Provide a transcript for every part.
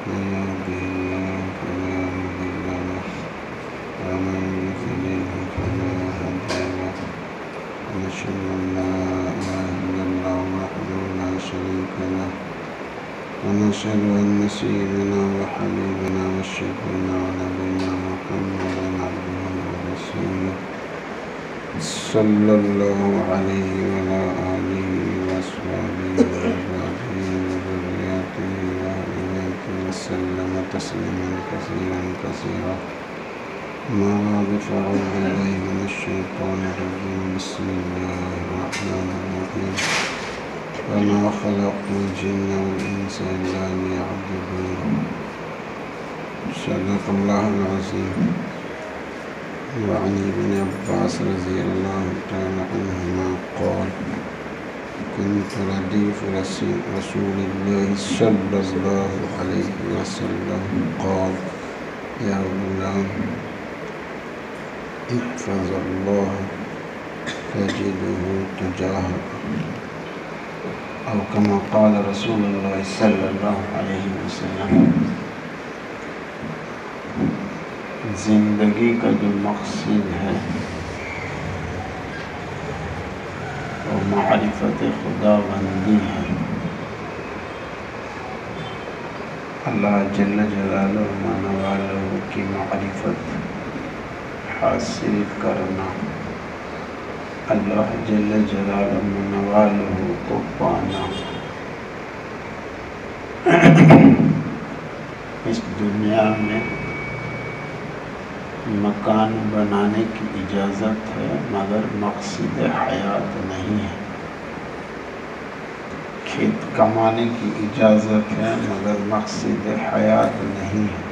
من يهده الله فلا مضل له ومن يضلل فلا هادي له ونشهد أن لا إله إلا الله وحده لا شريك له ونشهد أن سيدنا وحبيبنا وشفيعنا ونبينا محمدا عبده ورسوله صلى الله عليه وعلى آله وأصحابه وأزواجه وذرياته وأهل بيته وسلم تسليما كثيرا كثيرا. أما بعد فأعوذ بالله من الشيطان الرجيم. بسم الله الرحمن الرحيم. وما خلقت الجن والإنس إلا ليعبدون. صدق الله العظيم. وعن ابن عباس رضي الله تعالى عنهما قال: كنت رديف رسول الله صلى الله عليه وسلم قال: يا غلام احفظ الله تجده تجاهك، أو كما قال رسول الله صلی اللہ علیہ وسلم. زندگی کا جو مقصد ہے وہ معرفت خدا بندی ہے. اللہ جل جلالہ و منوالہ کی معرفت حاصل کرنا، اللہ جل جلالہ و منوالہ کو پانا. اس دنیا میں مکان بنانے کی اجازت ہے مگر مقصد حیات نہیں ہے. کھیت کمانے کی اجازت ہے مگر مقصد حیات نہیں ہے.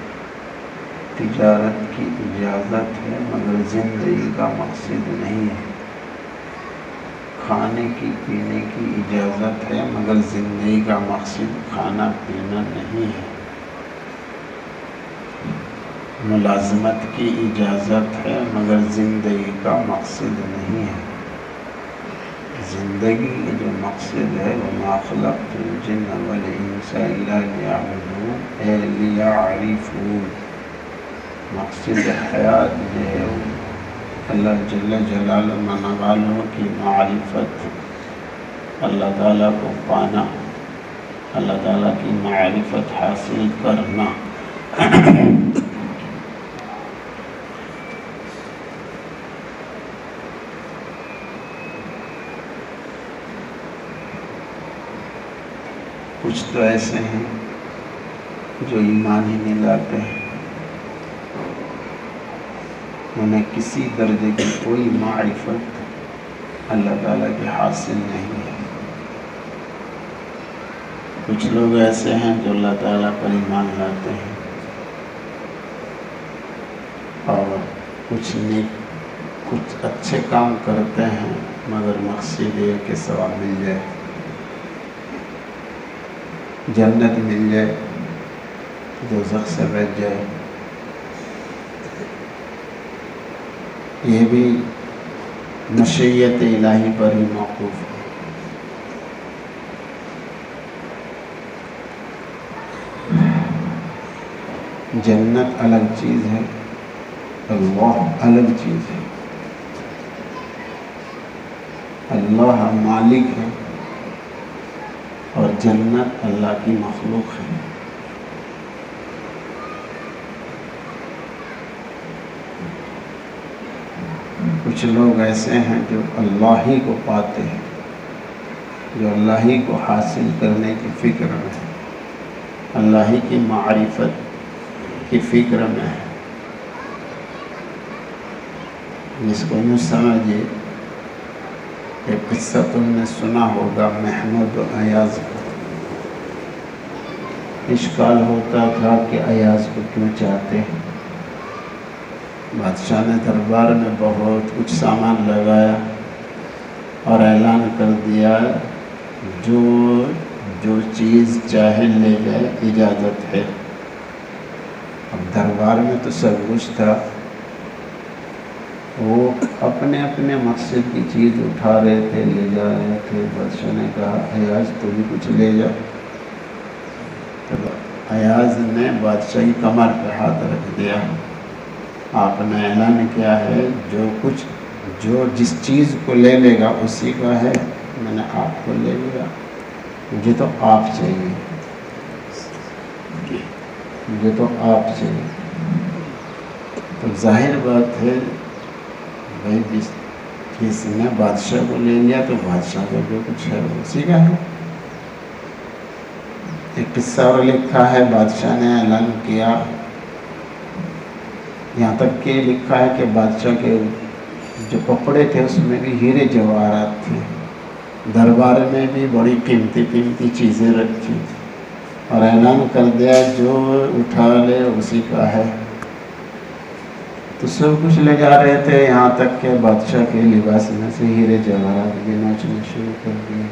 تجارت کی اجازت ہے مگر زندگی کا مقصد نہیں ہے. کھانے کی پینے کی اجازت ہے مگر زندگی کا مقصد کھانا پینا نہیں ہے. ملازمت کی اجازت ہے مگر زندگی کا مقصد نہیں ہے. زندگی کا جو مقصد ہے وَمَا خَلَقْتُ الْجِنَّ وَالْإِنسَ إِلَّا لِيَعْبُدُونِ اے لِيَعْرِفُونِ. مقصد حیات جو ہے اللہ جل جلالہ منوالہ کی معرفت، اللہ تعالیٰ کو پانا، اللہ تعالیٰ کی معرفت حاصل کرنا. کچھ تو ایسے ہیں جو ایمان ہی نہیں لاتے ہیں، انہیں کسی درجے کی کوئی معرفت اللہ تعالیٰ کی حاصل نہیں ہے. کچھ لوگ ایسے ہیں جو اللہ تعالیٰ پر ایمان لاتے ہیں اور کچھ اچھے کام کرتے ہیں مگر مقصد یہ کہ ثواب مل جائے، جنت مل جائے، دوزخ سے بچ جائے. یہ بھی مشیت الہی پر ہی موقوف ہے. جنت الگ چیز ہے، اللہ الگ چیز ہے. اللہ مالک ہے اور جنت اللہ کی مخلوق ہے. کچھ لوگ ایسے ہیں جو اللہ ہی کو پاتے ہیں، جو اللہ ہی کو حاصل کرنے کی فکر میں ہے، اللہ ہی کی معرفت کی فکر میں ہے. جس کو یوں سمجھے کہ قصہ تم نے سنا ہوگا محمود و ایاز کو. اشکال ہوتا تھا کہ ایاز کو کیوں چاہتے ہیں. بادشاہ نے دربار میں بہت کچھ سامان لگایا اور اعلان کر دیا جو چیز چاہے لے جائے، اجازت ہے. اب دربار میں تو سب کچھ تھا، وہ اپنے اپنے مقصد کی چیز اٹھا رہے تھے، لے جا رہے تھے. بادشاہ نے کہا ایاز تو بھی کچھ لے جا. ایاز نے بادشاہ کی کمر پہ ہاتھ رکھ دیا. آپ نے اعلان کیا ہے جو جس چیز کو لے لے گا اسی کا ہے. میں نے آپ کو لے لیا, مجھے تو آپ چاہیے, مجھے تو آپ چاہیے. تو ظاہر بات ہے بھائی جس نے بادشاہ کو لے لیا تو بادشاہ کا جو کچھ ہے وہ اسی کا ہے. ایک قصہ اور لکھا ہے, بادشاہ نے اعلان کیا, یہاں تک کہ لکھا ہے کہ بادشاہ کے جو کپڑے تھے اس میں بھی ہیرے جواہرات تھے, دربار میں بھی بڑی قیمتی قیمتی چیزیں رکھی, اور اعلان کر دیا جو اٹھا لے اسی کا ہے. تو سب کچھ لے جا رہے تھے, یہاں تک کہ بادشاہ کے لباس میں سے ہیرے جواہرات بھی نوچنا شروع کر دیے.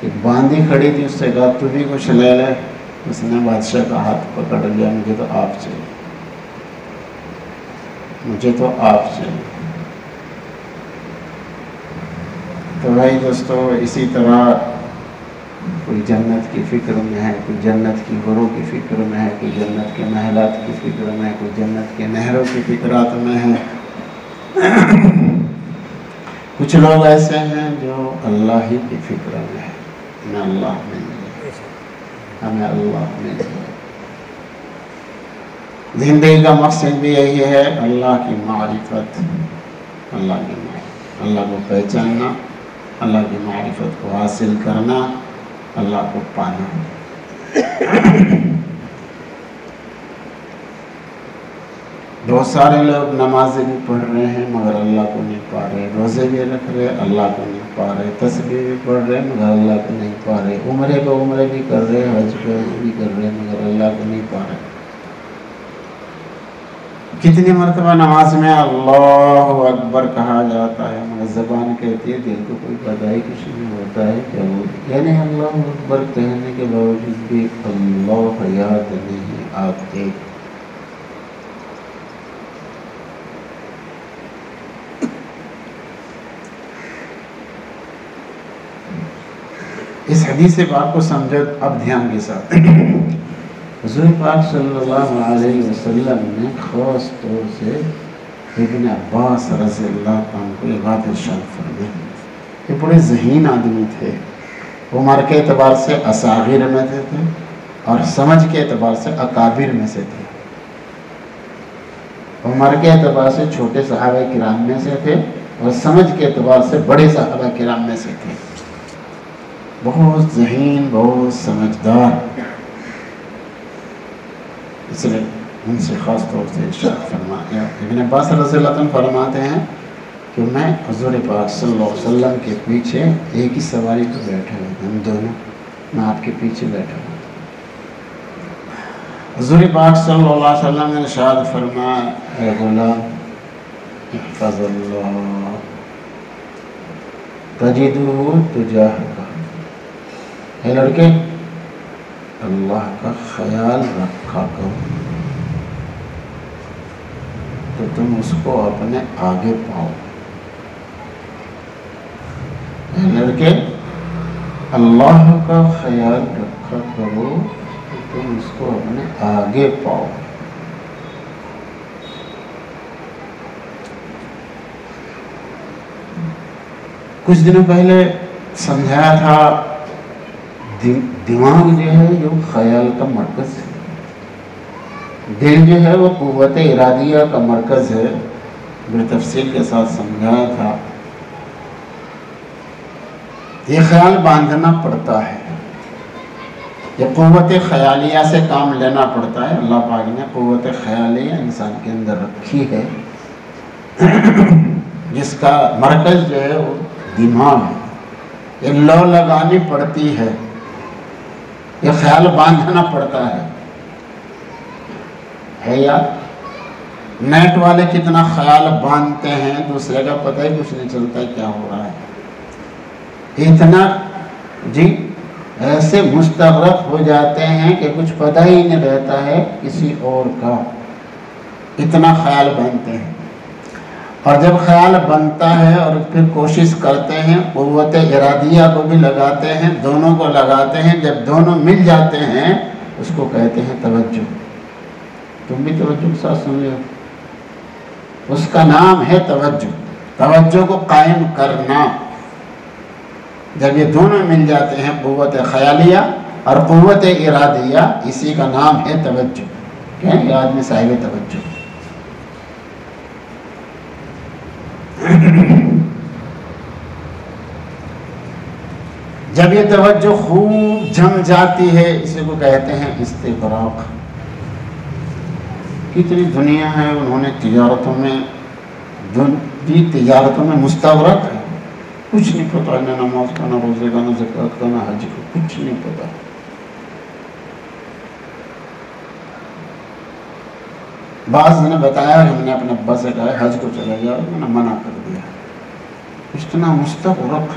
ایک باندھی کھڑی تھی, اس سے کہا تو بھی کچھ لے لے. اس نے بادشاہ کا ہاتھ پکڑ لیا, مجھے تو آپ چاہیے, مجھے تو آپ چاہیے. تو بھائی دوستو, اسی طرح کوئی جنت کی فکر میں ہے, کوئی جنت کی غروں کی فکر میں ہے, کوئی جنت کے محلات کی فکر میں ہے, کوئی جنت کے نہروں کی فکرات میں ہے. کچھ لوگ ایسے ہیں جو اللہ ہی کی فکر میں ہے, ہمیں اللہ مل جائے, ہمیں اللہ مل جائے. زندگی کا مقصد بھی یہی ہے, اللہ کی معرفت, اللہ کو پہچاننا, اللہ کی معرفت کو حاصل کرنا, اللہ کو پانا. بہت سارے لوگ نمازیں بھی پڑھ رہے ہیں مگر اللہ کو نہیں پا رہے, روزے بھی رکھ رہے اللہ کو نہیں پا رہے, تسبیح بھی پڑھ رہے مگر اللہ کو نہیں پا رہے, عمرے پہ عمرے بھی کر رہے, حج پہ حج بھی کر رہے مگر اللہ کو نہیں پا رہے. کتنی مرتبہ نماز میں اللہ اکبر کہا جاتا ہے مگر زبان کہتی ہے, دل کو کوئی پتہ ہی کچھ نہیں ہوتا ہے کیا وہ, یعنی اللہ اکبر کہنے کے باوجود بھی اللہ یاد نہیں آتے. اس حدیث پاک کو سمجھو اب دھیان کے ساتھ. حضور پاک صلی اللہ علیہ وسلم نے خاص طور سے ابن عباس رضی اللہ عنہ کو یہ بات ارشاد فرمائی. یہ بڑے ذہین آدمی تھے, عمر کے اعتبار سے اصاغر میں تھے اور سمجھ کے اعتبار سے اکابر میں سے تھے. عمر کے اعتبار سے چھوٹے صحابہ کرام میں سے تھے اور سمجھ کے اعتبار سے بڑے صحابہ کرام میں سے تھے. بہت ذہین, بہت سمجھدار, اس لیے ان سے خاص طور سے ارشاد فرمایا. ابن عباس رضی اللہ عنہ فرماتے ہیں کہ میں حضور پاک صلی اللہ علیہ وسلم کے پیچھے ایک ہی سواری پہ بیٹھے ہوئے, ہم دونوں, میں آپ کے پیچھے بیٹھا ہوں. حضور پاک صلی اللہ علیہ وسلم نے ارشاد فرمایا, اے غلام احفظ اللہ تجدہ تجاہک, اے لڑکے اللہ کا خیال رکھا کرو تو تم اس کو اپنے آگے پاؤ. اے لڑکے اللہ کا خیال رکھا کرو تو تم اس کو اپنے آگے پاؤ. کچھ دنوں پہلے سمجھایا تھا دماغ جو ہے جو خیال کا مرکز ہے, دل جو ہے وہ قوت ارادیہ کا مرکز ہے. بڑی تفصیل کے ساتھ سمجھایا تھا. یہ خیال باندھنا پڑتا ہے, یہ قوت خیالیہ سے کام لینا پڑتا ہے. اللہ پاک نے قوت خیالیہ انسان کے اندر رکھی ہے جس کا مرکز جو ہے وہ دماغ ہے. یہ لو لگانی پڑتی ہے, یہ خیال باندھنا پڑتا ہے یار. نیٹ والے کتنا خیال باندھتے ہیں, دوسرے کا پتہ ہی کچھ نہیں چلتا ہے کیا ہو رہا ہے. اتنا جی ایسے مستغرق ہو جاتے ہیں کہ کچھ پتہ ہی نہیں رہتا ہے کسی اور کا, اتنا خیال باندھتے ہیں. اور جب خیال بنتا ہے اور پھر کوشش کرتے ہیں, قوت ارادیہ کو بھی لگاتے ہیں, دونوں کو لگاتے ہیں, جب دونوں مل جاتے ہیں اس کو کہتے ہیں توجہ. تم بھی توجہ کے ساتھ سن رہے ہو. اس کا نام ہے توجہ. توجہ کو قائم کرنا. جب یہ دونوں مل جاتے ہیں قوت خیالیہ اور قوت ارادیہ, اسی کا نام ہے توجہ. کیا یہ آدمی صاحب توجہ. جب یہ توجہ خوب جم جاتی ہے اسی کو کہتے ہیں استغراق. کتنی دنیا ہے, انہوں نے تجارتوں میں مستغرق ہے. کچھ نہیں پتا, نہ نماز کا, نہ روزے کا, نہ زکوٰۃ کا, نہ حج کا, کچھ نہیں پتا. بعض نے بتایا کہ میں نے اپنے ابا سے کہا حج کو چلا جاؤ, میں نے منع کر دیا. اتنا مستغرق.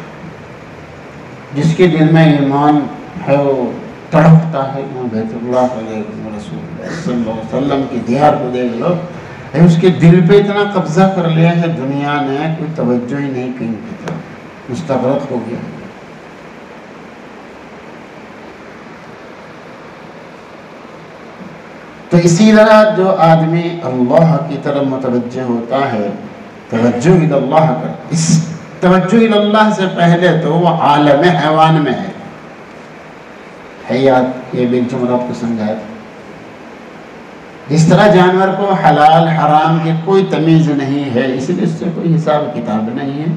جس کے دل میں ایمان ہے وہ تڑپتا ہے کہ بیت اللہ کو دیکھ لو, رسول اللہ صلی اللہ علیہ وسلم کی دیار کو دیکھ لو. اس کے دل پہ اتنا قبضہ کر لیا ہے دنیا نے, کوئی توجہ ہی نہیں کہیں کی طرف, مستغرق ہو گیا. تو اسی طرح جو آدمی اللہ کی طرف متوجہ ہوتا ہے, توجہ اللہ کر, اس توجہ اللہ سے پہلے تو وہ عالم حیوان میں ہے. حیات یہ بھی جملات کو سمجھایا تھا. جس طرح جانور کو حلال حرام کی کوئی تمیز نہیں ہے, اس لیے اس سے کوئی حساب کتاب نہیں ہے,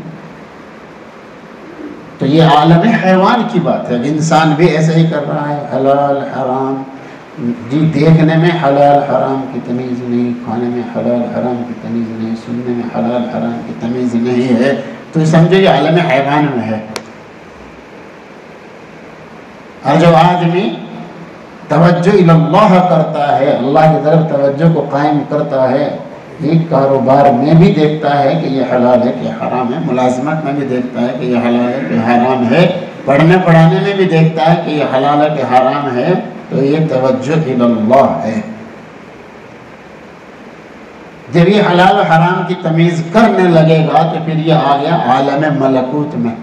تو یہ عالم حیوان کی بات ہے. انسان بھی ایسا ہی کر رہا ہے. حلال حرام جی, دیکھنے میں حلال حرام کی تمیز نہیں, کھانے میں حلال حرام کی تمیز نہیں, سننے میں حلال حرام کی تمیز نہیں ہے, تو سمجھو یہ عالم حیوان میں ہے. اور جو آدمی توجہ اللہ کرتا ہے, اللہ کی طرف توجہ کو قائم کرتا ہے, یہ کاروبار میں بھی دیکھتا ہے کہ یہ حلال ہے کہ حرام ہے, ملازمت میں بھی دیکھتا ہے کہ یہ حلال ہے کہ حرام ہے, پڑھنے پڑھانے میں بھی دیکھتا ہے کہ یہ حلال ہے کہ حرام ہے, تو یہ توجہ اللہ ہے. جب یہ حلال و حرام کی تمیز کرنے لگے گا تو پھر یہ آ گیا عالم ملکوت میں.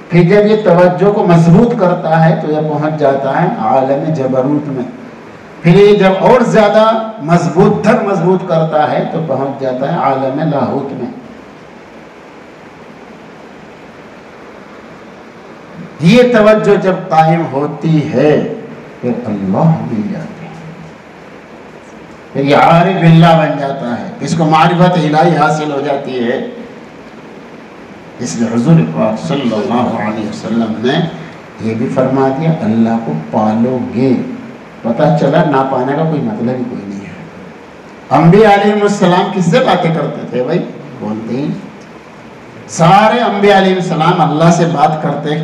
پھر جب یہ توجہ کو مضبوط کرتا ہے تو یہ پہنچ جاتا ہے عالم جبروت میں. پھر یہ جب اور زیادہ مضبوط کرتا ہے تو پہنچ جاتا ہے عالم لاہوت میں. یہ توجہ جب قائم ہوتی ہے پھر اللہ مل جاتے ہیں, پھر یہ عارف باللہ بن جاتا ہے, اس کو معرفت الہی حاصل ہو جاتی ہے. اس لیے حضور پاک صلی اللہ علیہ وسلم نے یہ بھی فرما دیا اللہ کو پالو گے. پتہ چلا نہ پانے کا کوئی مطلب ہی کوئی نہیں ہے. انبیاء علیہ السلام کس سے باتیں کرتے تھے بھائی؟ بولتے ہی سارے انبیاء علیہ السلام اللہ سے بات کرتے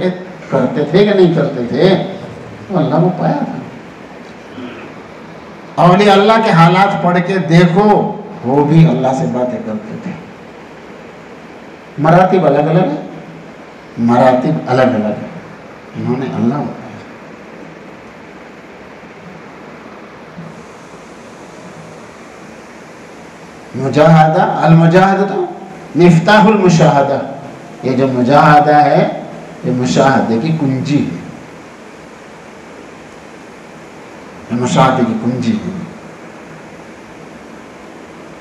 تھے کہ نہیں کرتے تھے؟ تو اللہ کو پایا تھا. اولیاء اللہ کے حالات پڑھ کے دیکھو, وہ بھی اللہ سے باتیں کرتے تھے. مراتب الگ الگ ہے, مراتب الگ الگ ہے, انہوں نے اللہ بتایا. مجاہدہ, المجاہدہ مفتاح المشاہدہ. یہ جو مجاہدہ ہے یہ مشاہدے کی کنجی ہے, یہ مشاہدے کی کنجی ہے.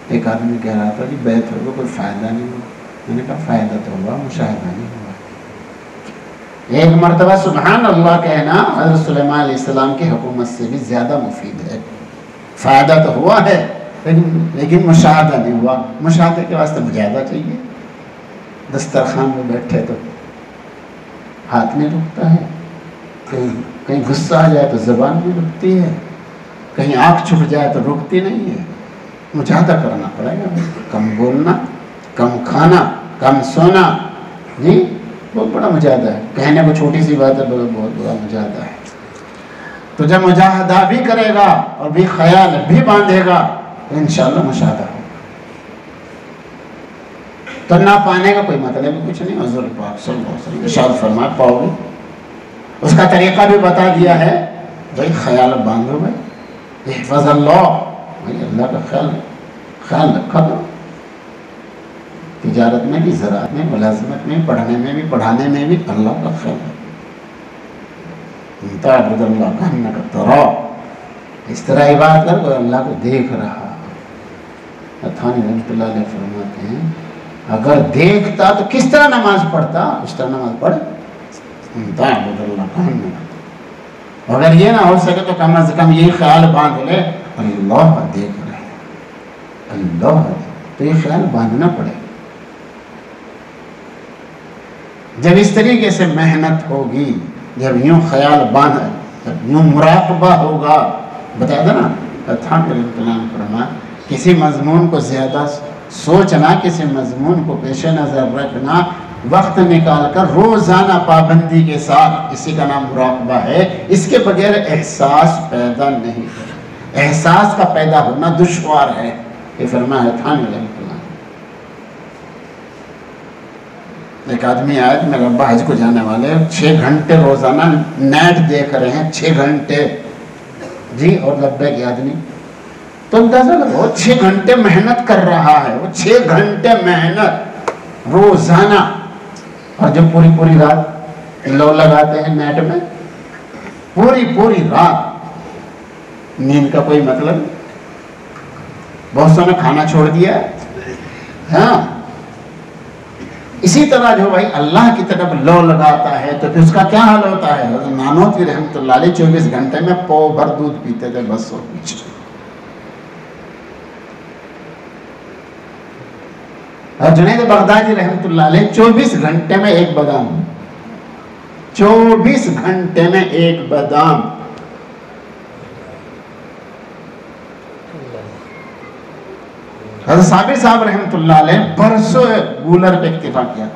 ایک آدمی کہہ رہا تھا کہ بیعت ہوگا کوئی فائدہ نہیں ہوا. میں نے کہا فائدہ تو ہوا, مشاہدہ نہیں ہوا. ایک مرتبہ سبحان اللہ کہنا حضرت سلیمان علیہ السلام کی حکومت سے بھی زیادہ مفید ہے. فائدہ تو ہوا ہے لیکن مشاہدہ نہیں ہوا. مشاہدے کے واسطے مجاہدہ چاہیے. دسترخوان میں بیٹھے تو ہاتھ نہیں رکتا ہے, کہیں غصہ آ جائے تو زبان نہیں رکتی ہے, کہیں آنکھ چھپ جائے تو رکتی نہیں ہے. مجاہدہ کرنا پڑے گا. کم بولنا, کم کھانا, کم سونا, جی بہت بڑا مجاہدہ ہے. کہنے کو چھوٹی سی بات ہے, بہت بڑا مجاہدہ ہے. تو جب مجاہدہ بھی کرے گا اور بھی خیال بھی باندھے گا تو انشاءاللہ مشاہدہ ہوگا. تو نہ پانے کا کوئی مطلب کچھ نہیں. حضور پاک صلی اللہ علیہ وسلم ارشاد فرمایا پاؤ گے. اس کا طریقہ بھی بتا دیا ہے, بھائی خیال باندھو بھائی, احفظ اللہ, بھائی اللہ کا خیال رکھا کرو. تجارت میں بھی, زراعت میں, ملازمت میں, پڑھنے میں بھی, پڑھانے میں بھی اللہ کا خیال ہے. تعبد اللہ کأنک تراہ، اس طرح عبادت کر کوئی اللہ کو دیکھ رہا۔ تھانی رحمۃ اللہ علیہ فرماتے ہیں اگر دیکھتا تو کس طرح نماز پڑھتا؟ اس طرح نماز پڑھ تعبد اللہ کأنک، اگر یہ نہ ہو سکے تو کم از کم یہی خیال باندھ لے اللہ دیکھ رہے ہیں، اللہ تو یہ خیال باندھنا پڑے۔ جب اس طریقے سے محنت ہوگی، جب یوں خیال باندھ، جب یوں مراقبہ ہوگا، بتایا تھا نا تھانی رحمۃ اللہ نے فرمایا کسی مضمون کو زیادہ سوچنا، کسی مضمون کو پیش نظر رکھنا، وقت نکال کر روزانہ پابندی کے ساتھ، اسی کا نام مراقبہ ہے۔ اس کے بغیر احساس پیدا نہیں ہے، احساس کا پیدا ہونا دشوار ہے، یہ فرمایا ہے تھانی رحمۃ اللہ۔ ایک آدمی آیا کہ میرے ابا حج کو جانے والے 6 گھنٹے روزانہ نیٹ دیکھ رہے ہیں، 6 گھنٹے جی، اور لبیک آدمی تو اندازہ لگو 6 گھنٹے محنت کر رہا ہے، وہ 6 گھنٹے محنت روزانہ، اور جو پوری رات لو لگاتے ہیں نیٹ میں، پوری رات نیند کا کوئی مطلب، بہت سو نے کھانا چھوڑ دیا۔ ہاں اسی طرح جو بھائی اللہ کی طرف لو لگاتا ہے تو پھر اس کا کیا حال ہوتا ہے؟ نانوتوی رحمۃ اللہ علیہ 24 گھنٹے میں پو بھر دودھ پیتے تھے بس، اور کچھ۔ اور جنید بغدادی رحمۃ اللہ علیہ 24 گھنٹے میں 1 بادام، 24 گھنٹے میں 1 بادام۔ حضرت صابر صاحب رحمۃ اللہ علیہ برسوں گولر پہ اکتفا کیا۔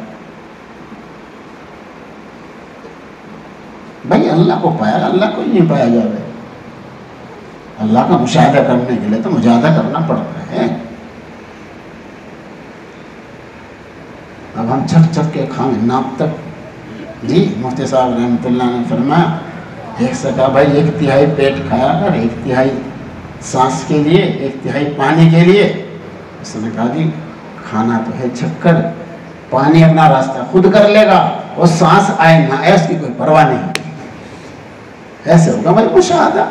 بھائی اللہ کو پایا، اللہ کو نہیں پایا جائے، اللہ کا مشاہدہ کرنے کے لیے تو مجاہدہ کرنا پڑتا ہے۔ اب ہم چھٹ کے کھائیں ناپ تک جی۔ مفتی صاحب رحمۃ اللہ نے فرمایا ایک سے کہا بھائی 1/3 پیٹ کھایا کر، 1/3 سانس کے لیے، 1/3 پانی کے لیے۔ اس نے کہا جی کھانا تو ہے چھکر، پانی اپنا راستہ خود کر لے گا، وہ سانس آئے نہ آئے اس کی کوئی پرواہ نہیں، ایسے ہوگا بھائی مشاہدہ۔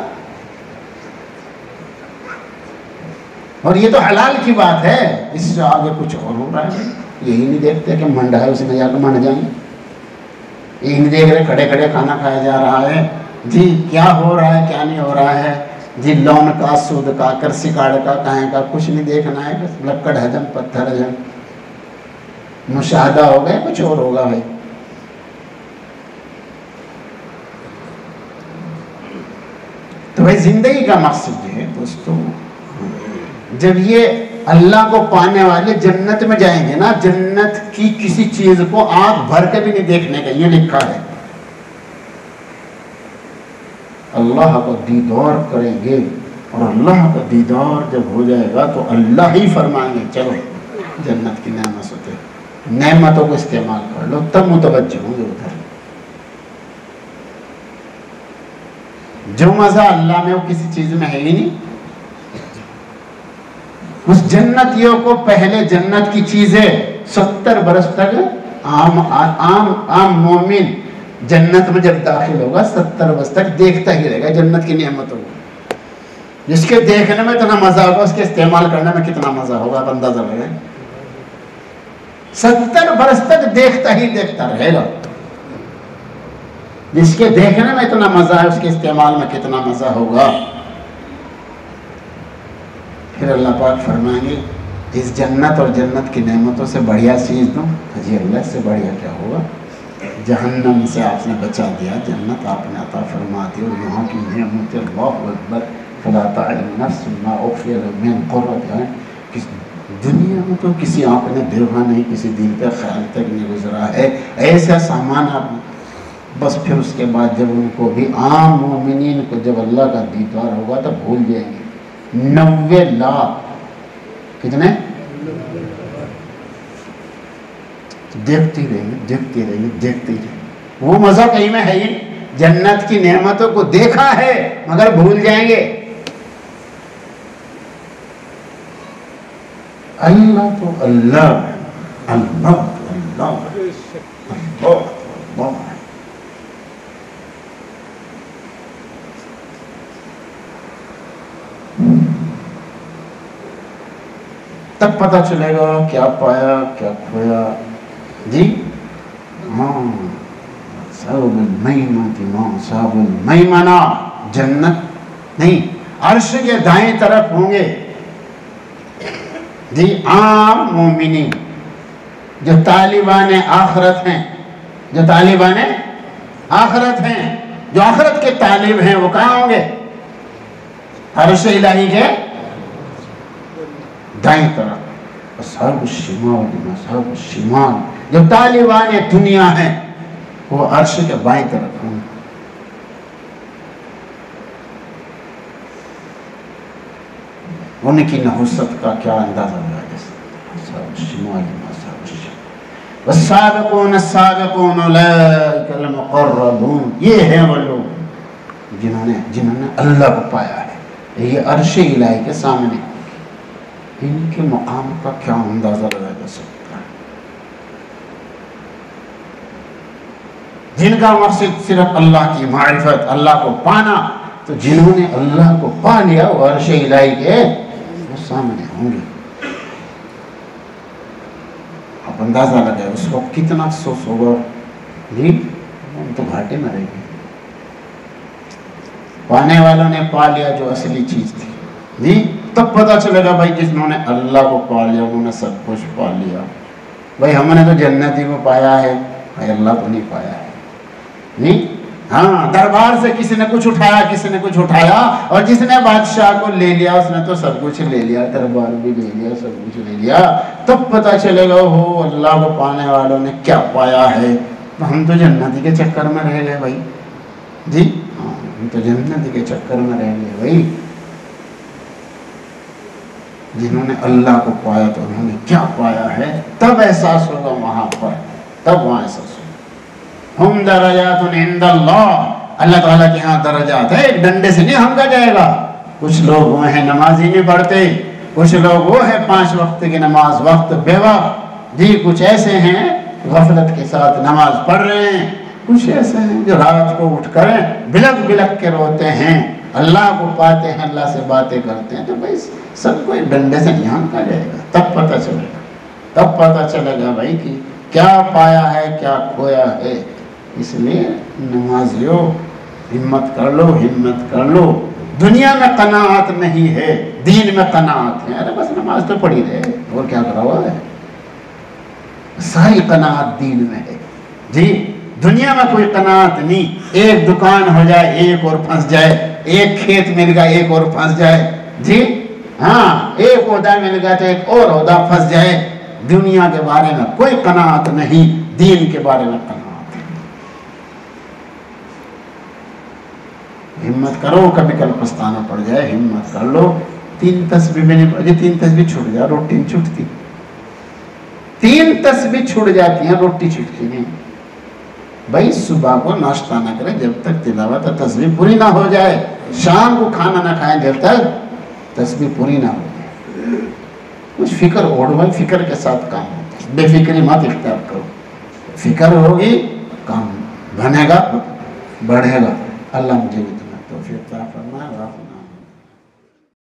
اور یہ تو حلال کی بات ہے، اس سے آگے کچھ اور ہو رہا ہے۔ یہی نہیں دیکھتے کہ منڈا ہے اسی میں جا کے منڈ جائیں، یہی نہیں دیکھ رہے کھڑے کھانا کھایا جا رہا ہے جی، کیا ہو رہا ہے کیا نہیں ہو رہا ہے جی، لون کا، سود کا، کرسی کاڑ کا، کہیں کا، کچھ نہیں دیکھنا ہے، بس لکڑ ہجم پتھر ہجم، مشاہدہ ہو گیا، کچھ اور ہوگا بھائی۔ تو بھائی زندگی کا مقصد یہ ہے دوستو، جب یہ اللہ کو پانے والے جنت میں جائیں گے نا، جنت کی کسی چیز کو آنکھ بھر کے بھی نہیں دیکھنے کا، یہ لکھا ہے۔ اللہ کا دیدار کریں گے، اور اللہ کا دیدار جب ہو جائے گا تو اللہ ہی فرمائیں گے چلو جنت کی نعمتوں کو استعمال کر لو، تب متوجہ ہوں گے ادھر۔ جو مزہ اللہ میں وہ کسی چیز میں ہے ہی نہیں۔ اس جنتیوں کو پہلے جنت کی چیزیں 70 برس تک عام مومن جنت میں جب داخل ہوگا 70 برس تک دیکھتا ہی رہے گا جنت کی نعمتوں کو۔ جس کے دیکھنے میں اتنا مزہ ہوگا اس کے استعمال کرنے میں کتنا مزہ ہوگا، آپ اندازہ لگائیں۔ 70 برس تک دیکھتا ہی دیکھتا رہے گا۔ جس کے دیکھنے میں اتنا مزہ ہے اس کے استعمال میں کتنا مزہ ہوگا۔ پھر اللہ پاک فرمائیں گے اس جنت اور جنت کی نعمتوں سے بڑھیا چیز دوں، جی اللہ سے بڑھیا کیا ہوگا؟ جہنم سے آپ نے بچا دیا، جنت آپ نے عطا فرما دی، اور یہاں کی نعمت اللہ اکبر فلا تعلم نفس ما اخفی لهم من قرۃ اعین۔ دنیا میں تو کسی آنکھ نے دیکھا نہیں، کسی دل پہ خیال تک نہیں گزرا ہے ایسا سامان آپ نے۔ بس پھر اس کے بعد جب ان کو بھی عام مومنین کو جب اللہ کا دیدار ہوگا تو بھول جائیں گے 90 لاکھ، کتنے؟ دیکھتی رہیے دیکھتی رہیے دیکھتی رہیے، وہ مزہ کہیں میں ہے ہی۔ جنت کی نعمتوں کو دیکھا ہے مگر بھول جائیں گے۔ اللہ تو اللہ، اللہ تو اللہ، اللہ اللہ۔ تب پتہ چلے گا کیا پایا کیا کھویا. جی ہاں صاحب المیمنہ ماں صاحب المیمنہ جنت نہیں عرش کے دائیں طرف ہوں گے جی عام مومنین جو طالبان آخرت ہیں، جو طالبان آخرت ہیں، جو آخرت کے طالب ہیں، وہ کہاں ہوں گے؟ عرش الہی کے دائیں طرف. اصحاب الشمال اصحاب الشمال جو طالبان دنیا ہیں وہ عرش کے بائیں طرف ہوں گے. ان کی نحوست کا کیا اندازہ ہے؟ اصحاب الشمال اصحاب الشمال والسابقون السابقون اولئک المقربون. یہ ہیں وہ لوگ جنہوں نے اللہ کو پایا ہے. یہ عرش الہی کے سامنے، ان کے مقام کا کیا اندازہ لگایا جا سکتا ہے؟ جن کا مقصد صرف اللہ کی معرفت، اللہ کو پانا، تو جنہوں نے اللہ کو پا لیا وہ عرش الہی کے وہ سامنے ہوں گے. آپ اندازہ لگائے اس وقت کتنا افسوس ہوگا. جی ہم تو گھاٹے میں رہ گئے. پانے والوں نے پا لیا جو اصلی چیز تھی. جی تب پتہ چلے گا بھائی جنہوں نے اللہ کو پا لیا انہوں نے سب کچھ پا لیا. بھائی ہم نے تو جنتی کو پایا ہے، بھائی اللہ کو نہیں پایا ہے. نہیں ہاں دربار سے کسی نے کچھ اٹھایا، کسی نے کچھ اٹھایا، اور جس نے بادشاہ کو لے لیا اس نے تو سب کچھ لے لیا، دربار بھی لے لیا، سب کچھ لے لیا. تب پتہ چلے گا ہو اللہ کو پانے والوں نے کیا پایا ہے. ہم تو جنتی کے چکر میں رہ گئے بھائی. جی ہاں ہم تو جنتی کے چکر میں رہ گئے بھائی. جنہوں نے اللہ کو پایا تو انہوں نے کیا پایا ہے. تب احساس ہوگا وہاں پر، تب وہاں احساس ہوگا. ہم درجات عند اللہ، اللہ تعالیٰ کے ہاں درجات ہے. ایک ڈنڈے سے نہیں ہانکا جائے گا. کچھ لوگ وہ ہیں نماز ہی نہیں پڑھتے، کچھ لوگ وہ ہیں 5 وقت کی نماز وقت بے وقت. جی کچھ ایسے ہیں غفلت کے ساتھ نماز پڑھ رہے ہیں، کچھ ایسے ہیں جو رات کو اٹھ کر بلک بلک کے روتے ہیں، اللہ کو پاتے ہیں، اللہ سے باتیں کرتے ہیں. تو بھائی سب کو ایک ڈنڈے سے نہیں ہانکا جائے گا. تب پتہ چلے گا، تب پتہ چلے گا بھائی کہ کیا پایا ہے کیا کھویا ہے. اس لیے نمازیو ہمت کر لو، ہمت کر لو. دنیا میں قناعت نہیں ہے، دین میں قناعت ہے. ارے بس نماز تو پڑھی رہے اور کیا کرا ہوا ہے. ساری قناعت دین میں ہے. جی دنیا میں کوئی قناعت نہیں. ایک دکان ہو جائے ایک اور پھنس جائے، ایک کھیت مل گیا ایک اور پھنس جائے. جی ہاں ایک عہدہ مل گیا تو ایک اور عہدہ پھنس جائے. دنیا کے بارے میں کوئی قناعت نہیں، دین کے بارے میں قناعت. ہمت کرو، کبھی کل پچھتانا پڑ جائے، ہمت کر لو. 3 تسبیح میں نہیں پڑھی، 3 تسبیح چھوٹ جائے روٹی نہیں چھوٹتی. 3 تسبیح چھوٹ جاتی ہیں روٹی چھوٹتی نہیں. بھائی صبح کو ناشتہ نہ کرے جب تک تلاوت تسبیح پوری نہ ہو جائے. شام کو کھانا نہ کھائیں جب تک تسبیح پوری نہ ہو جائے. کچھ فکر اوڑ بھائی، فکر کے ساتھ کام ہوتا ہے. بے فکری مت اختیار کرو. فکر ہوگی کام بنے گا، بڑھے گا. اللہ مجھے